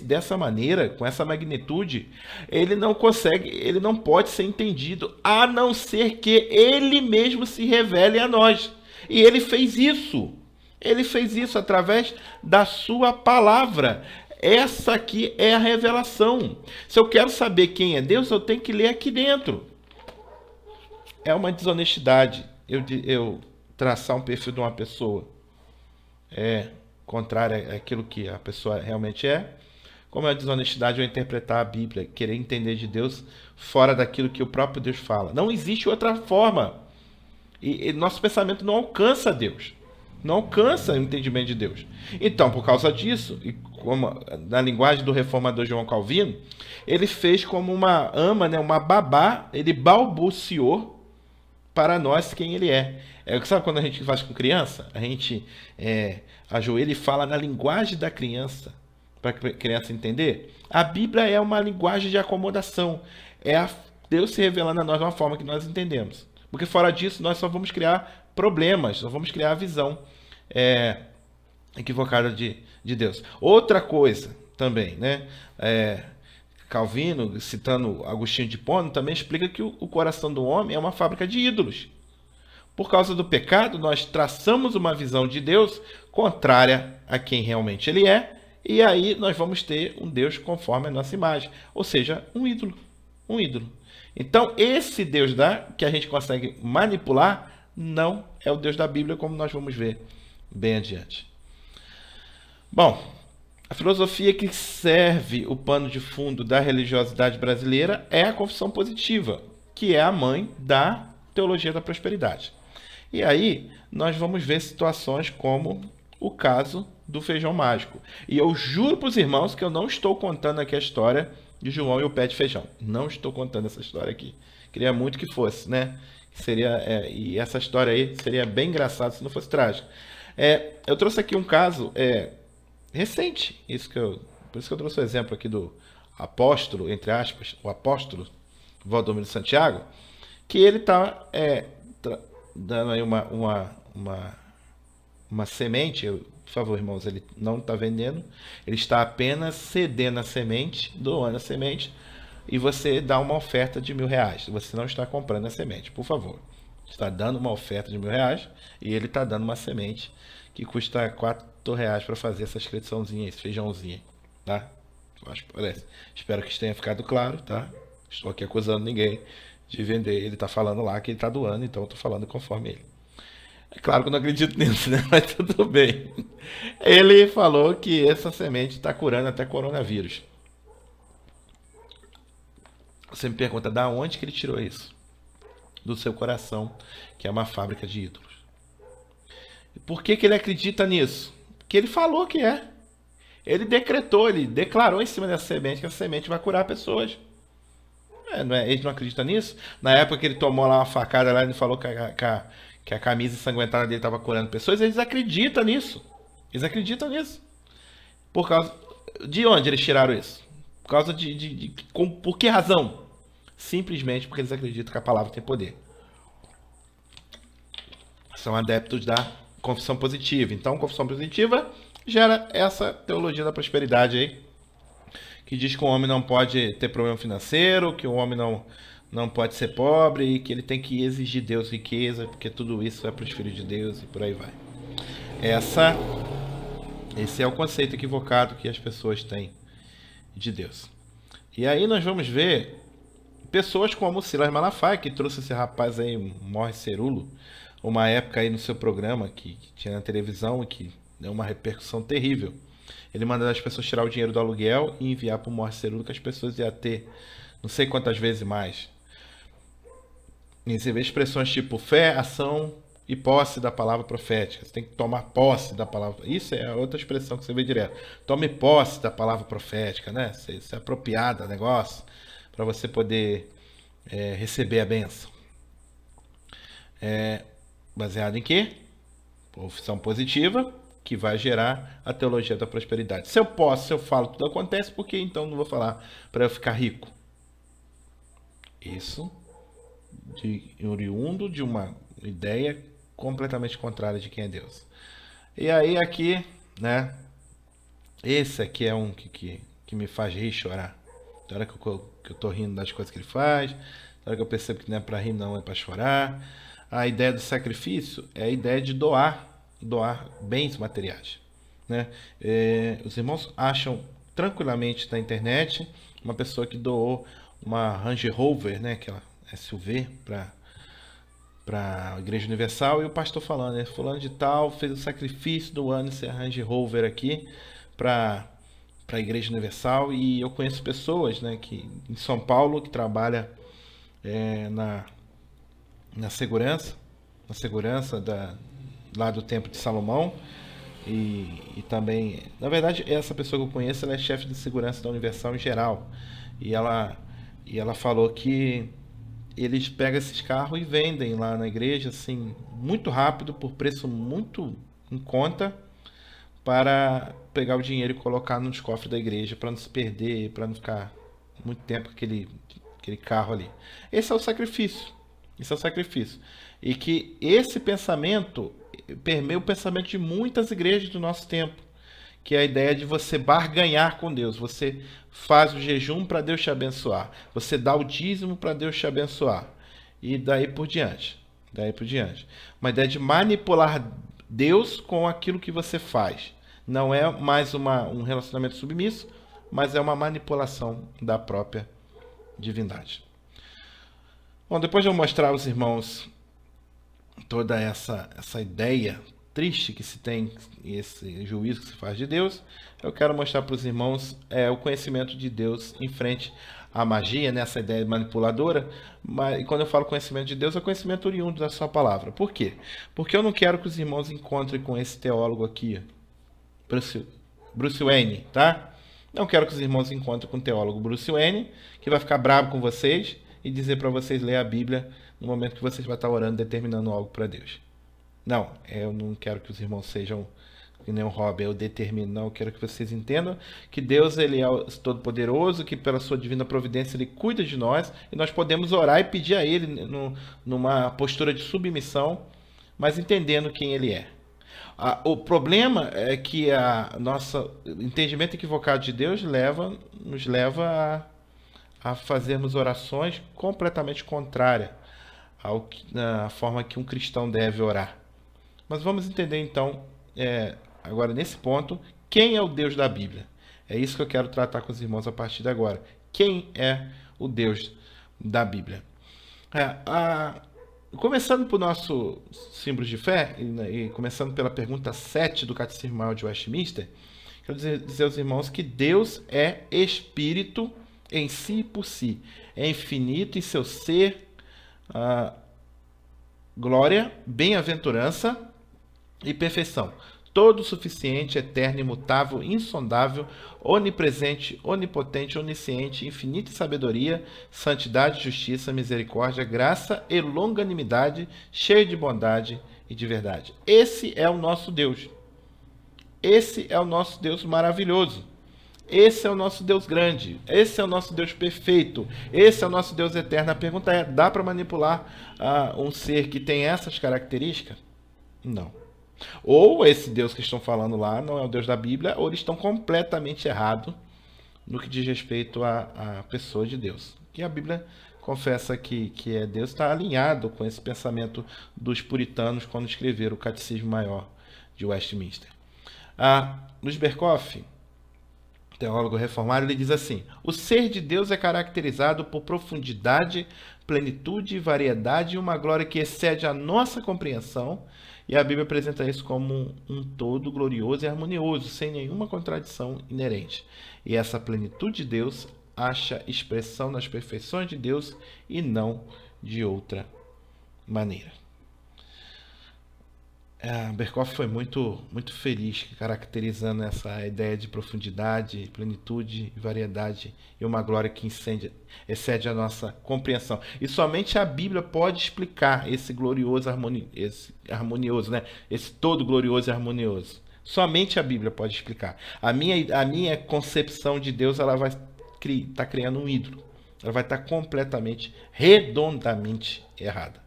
dessa maneira, com essa magnitude, ele não pode ser entendido, a não ser que ele mesmo se revele a nós. E ele fez isso. Ele fez isso através da sua palavra. Essa aqui é a revelação. Se eu quero saber quem é Deus, eu tenho que ler aqui dentro. É uma desonestidade eu traçar um perfil de uma pessoa. é contrária àquilo que a pessoa realmente é. Como é a desonestidade ao interpretar a Bíblia, querer entender de Deus fora daquilo que o próprio Deus fala. Não existe outra forma. E nosso pensamento não alcança Deus. Não alcança o entendimento de Deus. Então, por causa disso, e como na linguagem do reformador João Calvino, ele fez como uma ama, né, uma babá, ele balbuciou para nós quem ele é. Sabe quando a gente faz com criança? A gente ajoelha e fala na linguagem da criança, para a criança entender. A Bíblia é uma linguagem de acomodação. É Deus se revelando a nós de uma forma que nós entendemos. Porque fora disso, nós só vamos criar problemas, só vamos criar a visão equivocada de Deus. Outra coisa também, né? Calvino, citando Agostinho de Hipona, também explica que o coração do homem é uma fábrica de ídolos. Por causa do pecado, nós traçamos uma visão de Deus contrária a quem realmente ele é, e aí nós vamos ter um Deus conforme a nossa imagem, ou seja, um ídolo. Um ídolo. Então, esse Deus que a gente consegue manipular não é o Deus da Bíblia, como nós vamos ver bem adiante. Bom, a filosofia que serve o pano de fundo da religiosidade brasileira é a confissão positiva, que é a mãe da teologia da prosperidade. E aí nós vamos ver situações como o caso do feijão mágico. E eu juro para os irmãos que eu não estou contando aqui a história de João e o pé de feijão. Não estou contando essa história aqui. Queria muito que fosse, né? E essa história aí seria bem engraçada se não fosse trágica. Eu trouxe aqui um caso recente, por isso que eu trouxe o exemplo aqui do apóstolo, entre aspas, o apóstolo Valdomiro Santiago, que ele está dando aí uma semente. Por favor, irmãos, ele não está vendendo, ele está apenas cedendo a semente, doando a semente, e você dá uma oferta de R$1.000. Você não está comprando a semente, por favor. Está dando uma oferta de R$1.000 e ele está dando uma semente que custa R$4 para fazer essa inscriçãozinha, esse feijãozinho, tá? Acho que parece. Espero que tenha ficado claro, tá? Estou aqui acusando ninguém de vender. Ele está falando lá que ele está doando, então eu estou falando conforme ele. É claro que eu não acredito nisso, né? Mas tudo bem. Ele falou que essa semente está curando até coronavírus. Você me pergunta, da onde que ele tirou isso? Do seu coração, que é uma fábrica de ídolos. Por que ele acredita nisso? Porque ele falou que é. Ele decretou, ele declarou em cima dessa semente que essa semente vai curar pessoas. Ele não acredita nisso? Na época que ele tomou lá uma facada, lá, ele falou que a camisa ensanguentada dele estava curando pessoas. Eles acreditam nisso. Eles acreditam nisso. Por causa de onde eles tiraram isso? Por causa por que razão? Simplesmente porque eles acreditam que a palavra tem poder. São adeptos da confissão positiva. Então, confissão positiva gera essa teologia da prosperidade aí, que diz que o homem não pode ter problema financeiro, que o homem não pode ser pobre e que ele tem que exigir Deus riqueza, porque tudo isso é para os filhos de Deus e por aí vai. Esse é o conceito equivocado que as pessoas têm de Deus. E aí nós vamos ver pessoas como Silas Malafaia, que trouxe esse rapaz aí, Morris Cerulo, uma época aí no seu programa que tinha na televisão e que deu uma repercussão terrível. Ele mandava as pessoas tirar o dinheiro do aluguel e enviar para o Morris Cerulo, que as pessoas iam ter não sei quantas vezes mais. E você vê expressões tipo fé, ação e posse da palavra profética. Você tem que tomar posse da palavra. Isso é outra expressão que você vê direto. Tome posse da palavra profética, né? Se apropriar do negócio para você poder receber a bênção. Baseado em quê? Confissão positiva, que vai gerar a teologia da prosperidade. Se eu posso, se eu falo, tudo acontece, porque então não vou falar para eu ficar rico? Isso oriundo de uma ideia completamente contrária de quem é Deus. E aí aqui, né? Esse aqui é um que me faz rir e chorar. Na hora que eu tô rindo das coisas que ele faz, na hora que eu percebo que não é para rir, não é para chorar. A ideia do sacrifício é a ideia de doar bens materiais, né? Os irmãos acham tranquilamente na internet uma pessoa que doou uma Range Rover, né, aquela SUV, para para a Igreja Universal e o pastor falando, né? Fulano de tal fez o sacrifício do Anderson Range Rover aqui para a Igreja Universal, e eu conheço pessoas, né, que em São Paulo que trabalha na na segurança lá do Templo de Salomão, e também, na verdade, essa pessoa que eu conheço, ela é chefe de segurança da Universal em geral, e ela falou que eles pegam esses carros e vendem lá na igreja, assim, muito rápido, por preço muito em conta, para pegar o dinheiro e colocar nos cofres da igreja, para não se perder, para não ficar muito tempo com aquele carro ali. Esse é o sacrifício. Esse é o sacrifício. E que esse pensamento permeia o pensamento de muitas igrejas do nosso tempo, que é a ideia de você barganhar com Deus. Você faz o jejum para Deus te abençoar. Você dá o dízimo para Deus te abençoar. E daí por diante. Daí por diante. Uma ideia de manipular Deus com aquilo que você faz. Não é mais um relacionamento submisso, mas é uma manipulação da própria divindade. Bom, depois de eu mostrar aos irmãos toda essa ideia triste que se tem, esse juízo que se faz de Deus, eu quero mostrar para os irmãos o conhecimento de Deus em frente à magia, nessa ideia manipuladora. E quando eu falo conhecimento de Deus, é conhecimento oriundo da sua palavra. Por quê? Porque eu não quero que os irmãos encontrem com esse teólogo aqui, Bruce Wayne, tá? Não quero que os irmãos encontrem com o teólogo Bruce Wayne, que vai ficar bravo com vocês e dizer para vocês ler a Bíblia no momento que vocês vão estar orando, determinando algo para Deus. Não, eu não quero que os irmãos sejam que nem o Rob, eu determino. Não, eu quero que vocês entendam que Deus, ele é todo-poderoso, que pela sua divina providência ele cuida de nós, e nós podemos orar e pedir a ele numa postura de submissão, mas entendendo quem ele é. O problema é que nosso entendimento equivocado de Deus nos leva a fazermos orações completamente contrárias à forma que um cristão deve orar. Mas vamos entender então, agora nesse ponto, quem é o Deus da Bíblia. É isso que eu quero tratar com os irmãos a partir de agora. Quem é o Deus da Bíblia? Começando por nosso símbolo de fé, e começando pela pergunta 7 do Catecismo Maior de Westminster, quero dizer aos irmãos que Deus é Espírito em si e por si. É infinito em seu ser, glória, bem-aventurança e perfeição. Todo suficiente, eterno, imutável, insondável, onipresente, onipotente, onisciente, infinita em sabedoria, santidade, justiça, misericórdia, graça e longanimidade, cheio de bondade e de verdade. Esse é o nosso Deus. Esse é o nosso Deus maravilhoso. Esse é o nosso Deus grande. Esse é o nosso Deus perfeito. Esse é o nosso Deus eterno. A pergunta é, dá para manipular um ser que tem essas características? Não. Ou esse Deus que estão falando lá não é o Deus da Bíblia, ou eles estão completamente errados no que diz respeito à pessoa de Deus. E a Bíblia confessa que Deus está alinhado com esse pensamento dos puritanos quando escreveram o Catecismo Maior de Westminster. Luiz Berkoff, teólogo reformado, ele diz assim: o ser de Deus é caracterizado por profundidade, plenitude, variedade e uma glória que excede a nossa compreensão. E a Bíblia apresenta isso como um todo glorioso e harmonioso, sem nenhuma contradição inerente. E essa plenitude de Deus acha expressão nas perfeições de Deus e não de outra maneira. Berkoff foi muito feliz caracterizando essa ideia de profundidade, plenitude, variedade e uma glória que excede a nossa compreensão. E somente a Bíblia pode explicar esse glorioso, esse harmonioso, né? Esse todo glorioso e harmonioso. Somente a Bíblia pode explicar. A minha concepção de Deus, ela vai estar criando um ídolo. Ela vai estar completamente, redondamente errada.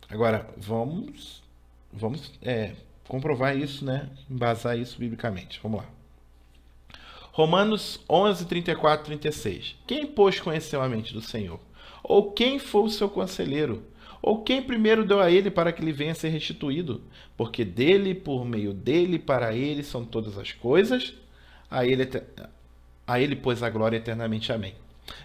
Agora, vamos comprovar isso, né? Embasar isso biblicamente. Vamos lá. Romanos 11, 34, 36. Quem, pois, conheceu a mente do Senhor? Ou quem foi o seu conselheiro? Ou quem primeiro deu a ele para que lhe venha a ser restituído? Porque dele, por meio dele, para ele são todas as coisas. A ele, pois, a glória eternamente. Amém.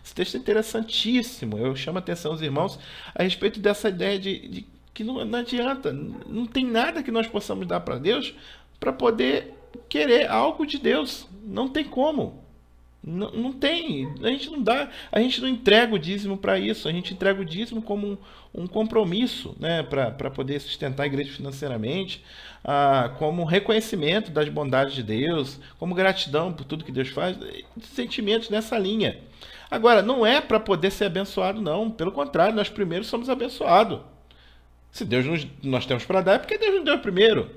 Esse texto é interessantíssimo. Eu chamo a atenção aos irmãos a respeito dessa ideia de que não adianta, não tem nada que nós possamos dar para Deus para poder querer algo de Deus. Não tem como. Não tem, a gente não dá, a gente não entrega o dízimo para isso, a gente entrega o dízimo como um compromisso, né, para poder sustentar a igreja financeiramente, como reconhecimento das bondades de Deus, como gratidão por tudo que Deus faz, sentimentos nessa linha. Agora, não é para poder ser abençoado, não, pelo contrário, nós primeiro somos abençoados. Se nós temos para dar, é porque Deus nos deu primeiro.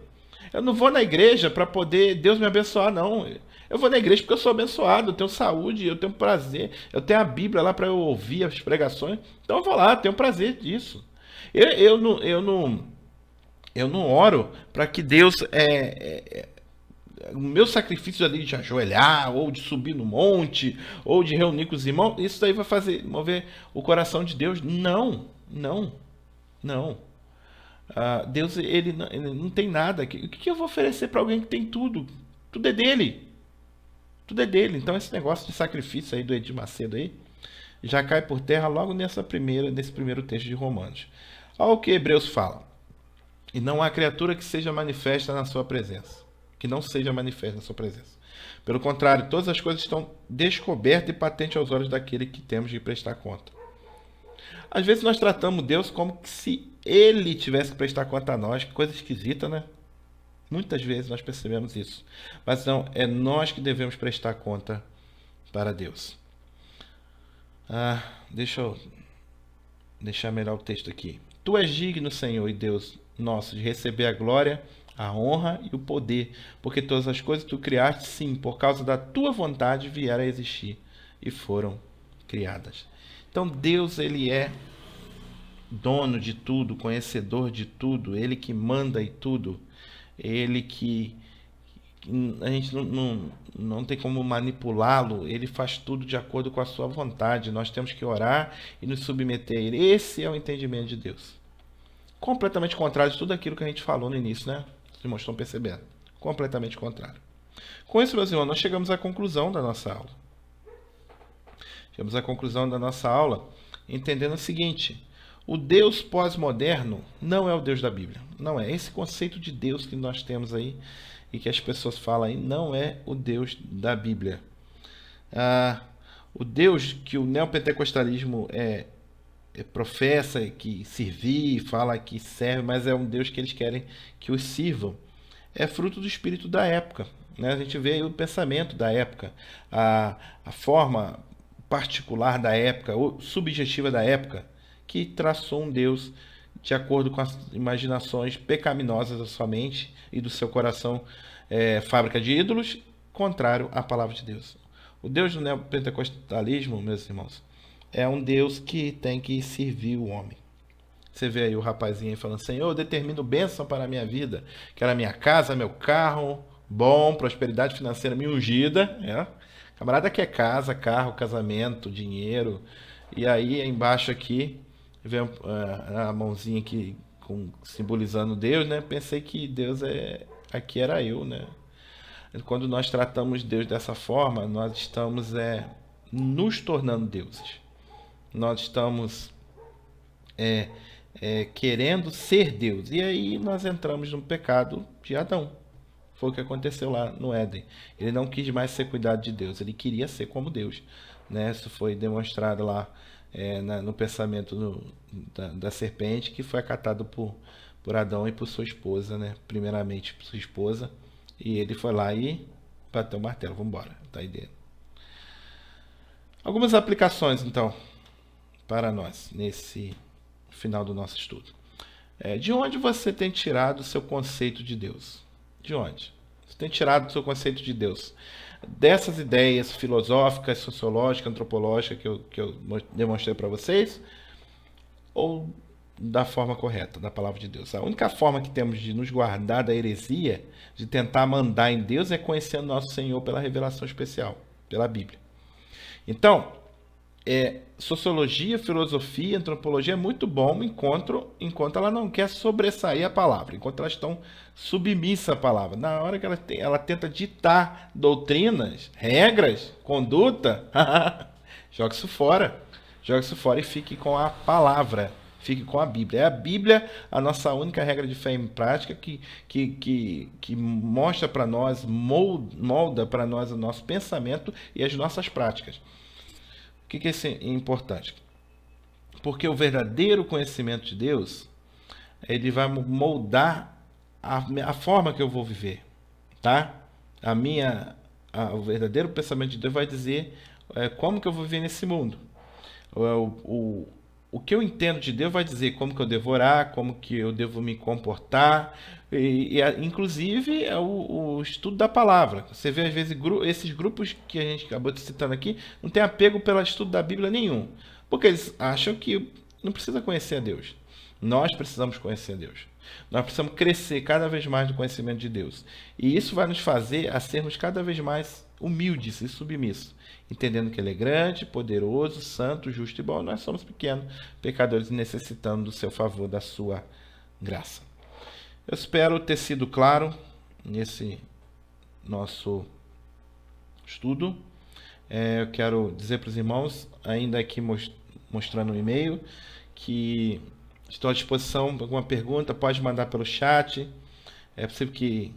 Eu não vou na igreja para poder Deus me abençoar, não. Eu vou na igreja porque eu sou abençoado, eu tenho saúde, eu tenho prazer, eu tenho a Bíblia lá para eu ouvir as pregações. Então eu vou lá, tenho prazer disso. Eu não oro para que Deus o meu sacrifício ali de ajoelhar, ou de subir no monte, ou de reunir com os irmãos, isso daí vai mover o coração de Deus. Não, não, não. Deus ele não tem nada. O que eu vou oferecer para alguém que tem tudo? Tudo é dele. Tudo é dele. Então esse negócio de sacrifício aí do Edir Macedo aí já cai por terra logo nesse primeiro texto de Romanos. Olha o que Hebreus fala. E não há criatura que seja manifesta na sua presença. Que não seja manifesta na sua presença. Pelo contrário, todas as coisas estão descobertas e patentes aos olhos daquele que temos de prestar conta. Às vezes nós tratamos Deus como se ele tivesse que prestar conta a nós. Que coisa esquisita, né? Muitas vezes nós percebemos isso. Mas não, é nós que devemos prestar conta para Deus. Deixa eu deixar melhor o texto aqui. Tu és digno, Senhor e Deus nosso, de receber a glória, a honra e o poder, porque todas as coisas tu criaste, sim, por causa da tua vontade vieram a existir e foram criadas. Então Deus, ele é dono de tudo, conhecedor de tudo, ele que manda em tudo. Ele que a gente não tem como manipulá-lo, ele faz tudo de acordo com a sua vontade. Nós temos que orar e nos submeter a ele. Esse é o entendimento de Deus. Completamente contrário de tudo aquilo que a gente falou no início, né? Os irmãos estão percebendo. Completamente contrário. Com isso, meus irmãos, nós chegamos à conclusão da nossa aula. Chegamos à conclusão da nossa aula entendendo o seguinte: o Deus pós-moderno não é o Deus da Bíblia. Não é. Esse conceito de Deus que nós temos aí e que as pessoas falam aí não é o Deus da Bíblia. O Deus que o neopentecostalismo professa, que servir, fala que serve, mas é um Deus que eles querem que os sirvam. É fruto do espírito da época. Né? A gente vê aí o pensamento da época, a forma particular da época, ou subjetiva da época, que traçou um Deus de acordo com as imaginações pecaminosas da sua mente e do seu coração, fábrica de ídolos, contrário à palavra de Deus. O Deus do neopentecostalismo, meus irmãos, é um Deus que tem que servir o homem. Você vê aí o rapazinho aí falando: Senhor, eu determino bênção para a minha vida, quero a minha casa, meu carro, bom, prosperidade financeira, minha ungida. Camarada quer casa, carro, casamento, dinheiro. E aí embaixo aqui vem a mãozinha aqui simbolizando Deus, né? Pensei que Deus aqui era eu, né? Quando nós tratamos Deus dessa forma, nós estamos nos tornando deuses. Nós estamos querendo ser Deus. E aí nós entramos no pecado de Adão. Foi o que aconteceu lá no Éden. Ele não quis mais ser cuidado de Deus, ele queria ser como Deus. Né? Isso foi demonstrado lá no pensamento da serpente, que foi acatado por Adão e por sua esposa, né? Primeiramente por sua esposa, e ele foi lá e bateu o martelo. Vamos embora, tá aí dentro. Algumas aplicações, então, para nós, nesse final do nosso estudo. De onde você tem tirado o seu conceito de Deus? De onde? Você tem tirado o seu conceito de Deus? Dessas ideias filosóficas, sociológicas, antropológicas que eu demonstrei para vocês, ou da forma correta, da palavra de Deus? A única forma que temos de nos guardar da heresia, de tentar mandar em Deus, é conhecendo nosso Senhor pela revelação especial, pela Bíblia. Então, sociologia, filosofia, antropologia é muito bom enquanto ela não quer sobressair a palavra, enquanto elas estão submissas à palavra. Na hora que ela tenta ditar doutrinas, regras, conduta, Joga isso fora. Joga isso fora e fique com a palavra. Fique com a Bíblia. É a Bíblia a nossa única regra de fé em prática que mostra para nós, molda para nós o nosso pensamento e as nossas práticas. O que é isso importante? Porque o verdadeiro conhecimento de Deus, ele vai moldar a forma que eu vou viver, tá? O verdadeiro pensamento de Deus vai dizer como que eu vou viver nesse mundo. O que eu entendo de Deus vai dizer como que eu devo orar, como que eu devo me comportar, inclusive o estudo da palavra. Você vê às vezes esses grupos que a gente acabou citando aqui, não tem apego pelo estudo da Bíblia nenhum, porque eles acham que não precisa conhecer a Deus. Nós precisamos conhecer a Deus. Nós precisamos crescer cada vez mais no conhecimento de Deus. E isso vai nos fazer a sermos cada vez mais humildes e submissos, entendendo que Ele é grande, poderoso, santo, justo e bom. Nós somos pequenos, pecadores, necessitando do seu favor, da sua graça. Eu espero ter sido claro nesse nosso estudo. Eu quero dizer para os irmãos, ainda aqui mostrando o e-mail, que estou à disposição para alguma pergunta, pode mandar pelo chat. É possível que,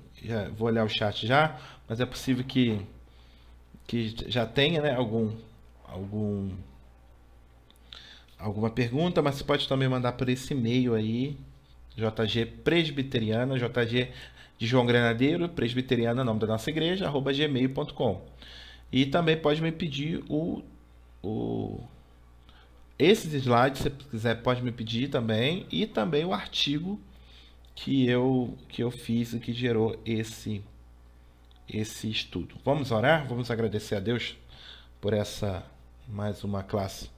vou olhar o chat já, mas é possível que já tenha, né, alguma pergunta, mas você pode também mandar por esse e-mail aí, JG Presbiteriana, JG de João Granadeiro, Presbiteriana, nome da nossa igreja, @gmail.com. E também pode me pedir esses slides, se você quiser, pode me pedir também, e também o artigo que eu fiz e que gerou esse estudo. Vamos orar? Vamos agradecer a Deus por essa mais uma classe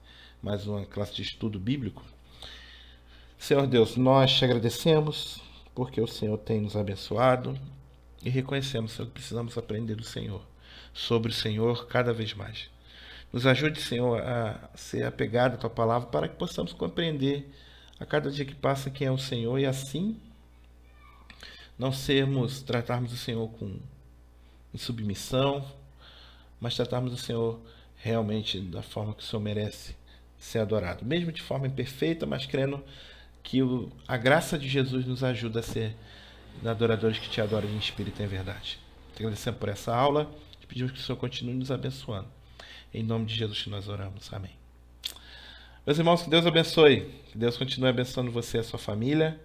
de estudo bíblico. Senhor Deus, nós te agradecemos porque o Senhor tem nos abençoado e reconhecemos, Senhor, que precisamos aprender do Senhor, sobre o Senhor cada vez mais. Nos ajude, Senhor, a ser apegado à Tua palavra para que possamos compreender a cada dia que passa quem é o Senhor e assim não tratarmos o Senhor em submissão, mas tratarmos o Senhor realmente da forma que o Senhor merece ser adorado. Mesmo de forma imperfeita, mas crendo que a graça de Jesus nos ajuda a ser adoradores que te adoram em espírito e em verdade. Te agradecemos por essa aula e pedimos que o Senhor continue nos abençoando. Em nome de Jesus que nós oramos. Amém. Meus irmãos, que Deus abençoe. Que Deus continue abençoando você e a sua família.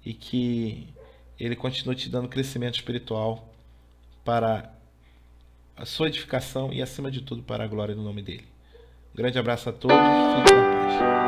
E que Ele continue te dando crescimento espiritual para a sua edificação e, acima de tudo, para a glória do nome dEle. Um grande abraço a todos. Fiquem na paz.